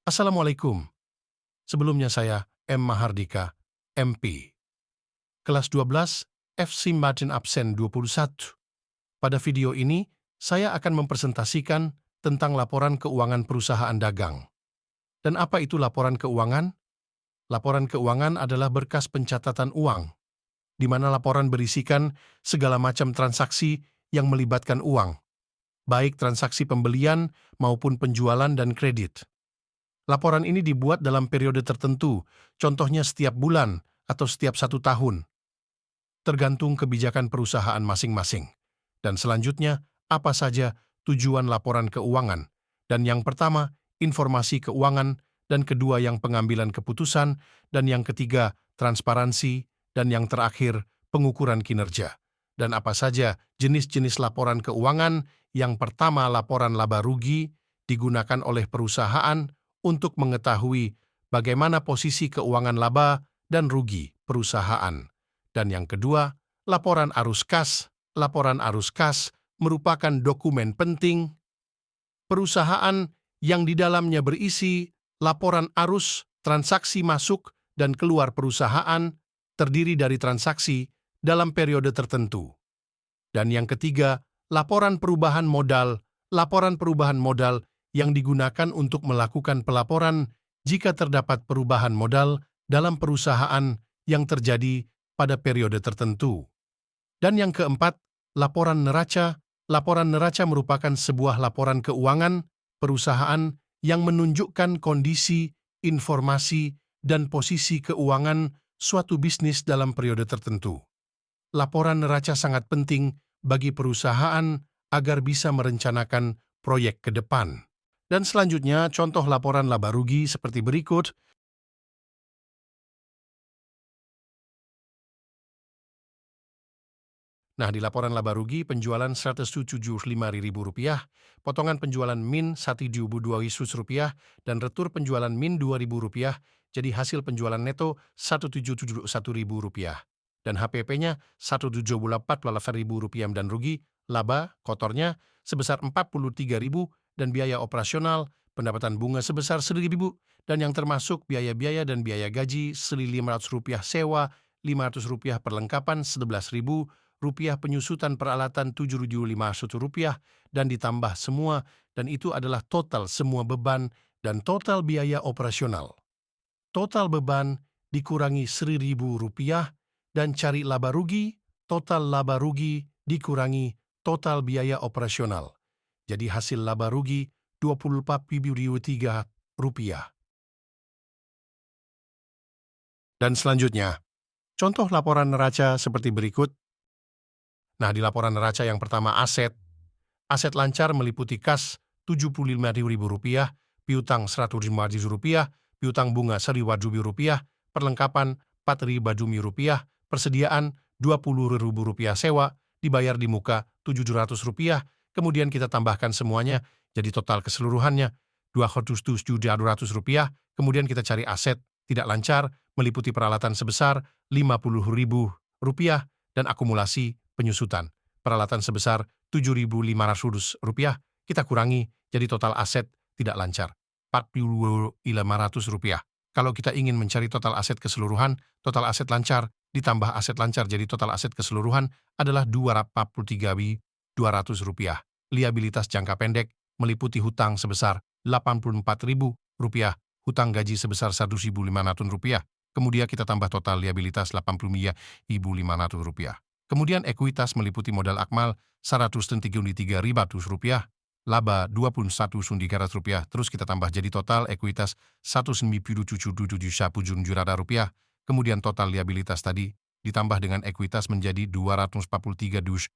Assalamualaikum. Sebelumnya saya M. Mahardika, MP. Kelas 12, FC Martin absen 21. Pada video ini, saya akan mempresentasikan tentang laporan keuangan perusahaan dagang. Dan apa itu laporan keuangan? Laporan keuangan adalah berkas pencatatan uang, di mana laporan berisikan segala macam transaksi yang melibatkan uang, baik transaksi pembelian maupun penjualan dan kredit. Laporan ini dibuat dalam periode tertentu, contohnya setiap bulan atau setiap 1 tahun, tergantung kebijakan perusahaan masing-masing. Dan selanjutnya, apa saja tujuan laporan keuangan? Dan yang pertama, informasi keuangan, dan kedua yang pengambilan keputusan, dan yang ketiga, transparansi, dan yang terakhir, pengukuran kinerja. Dan apa saja jenis-jenis laporan keuangan? Yang pertama, laporan laba rugi digunakan oleh perusahaan untuk mengetahui bagaimana posisi keuangan laba dan rugi perusahaan. Dan yang kedua, laporan arus kas. Laporan arus kas merupakan dokumen penting perusahaan yang di dalamnya berisi laporan arus transaksi masuk dan keluar perusahaan, terdiri dari transaksi dalam periode tertentu. Dan yang ketiga, laporan perubahan modal. Laporan perubahan modal yang digunakan untuk melakukan pelaporan jika terdapat perubahan modal dalam perusahaan yang terjadi pada periode tertentu. Dan yang keempat, laporan neraca. Laporan neraca merupakan sebuah laporan keuangan perusahaan yang menunjukkan kondisi, informasi, dan posisi keuangan suatu bisnis dalam periode tertentu. Laporan neraca sangat penting bagi perusahaan agar bisa merencanakan proyek ke depan. Dan selanjutnya, contoh laporan laba rugi seperti berikut. Nah, di laporan laba rugi, penjualan Rp175.000, potongan penjualan min Rp1.002, dan retur penjualan min Rp2.000, jadi hasil penjualan neto Rp1.771.000. Dan HPP-nya Rp1.784.000 dan rugi, laba, kotornya, sebesar Rp43.000 dan biaya operasional, pendapatan bunga sebesar Rp1.000, dan yang termasuk biaya-biaya dan biaya gaji Rp1.500 sewa, Rp500 perlengkapan, Rp11.000, penyusutan peralatan Rp7.500 dan ditambah semua, dan itu adalah total semua beban dan total biaya operasional. Total beban dikurangi Rp1.000 dan cari laba rugi, total laba rugi dikurangi total biaya operasional. Jadi hasil laba rugi Rp24.003. Dan selanjutnya, contoh laporan neraca seperti berikut. Nah, di laporan neraca yang pertama aset. Aset lancar meliputi kas Rp75.000, piutang Rp150.000, piutang bunga Rp1.000, perlengkapan Rp4.000, persediaan Rp20.000 sewa, dibayar di muka Rp700, kemudian kita tambahkan semuanya, jadi total keseluruhannya Rp207.200, kemudian kita cari aset tidak lancar, meliputi peralatan sebesar Rp50.000, dan akumulasi penyusutan. Peralatan sebesar Rp7.500, kita kurangi, jadi total aset tidak lancar, Rp40.500. Kalau kita ingin mencari total aset keseluruhan, total aset lancar, ditambah aset lancar, jadi total aset keseluruhan adalah Rp243.200. Liabilitas jangka pendek meliputi hutang sebesar Rp84.000, hutang gaji sebesar Rp1.500, kemudian kita tambah total liabilitas Rp80.500. Kemudian ekuitas meliputi modal akmal Rp133.300, laba Rp21.300, terus kita tambah jadi total ekuitas Rp197.700, kemudian total liabilitas tadi ditambah dengan ekuitas menjadi Rp243.200.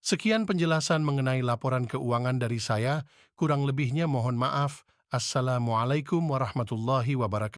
Sekian penjelasan mengenai laporan keuangan dari saya, kurang lebihnya mohon maaf. Assalamualaikum warahmatullahi wabarakatuh.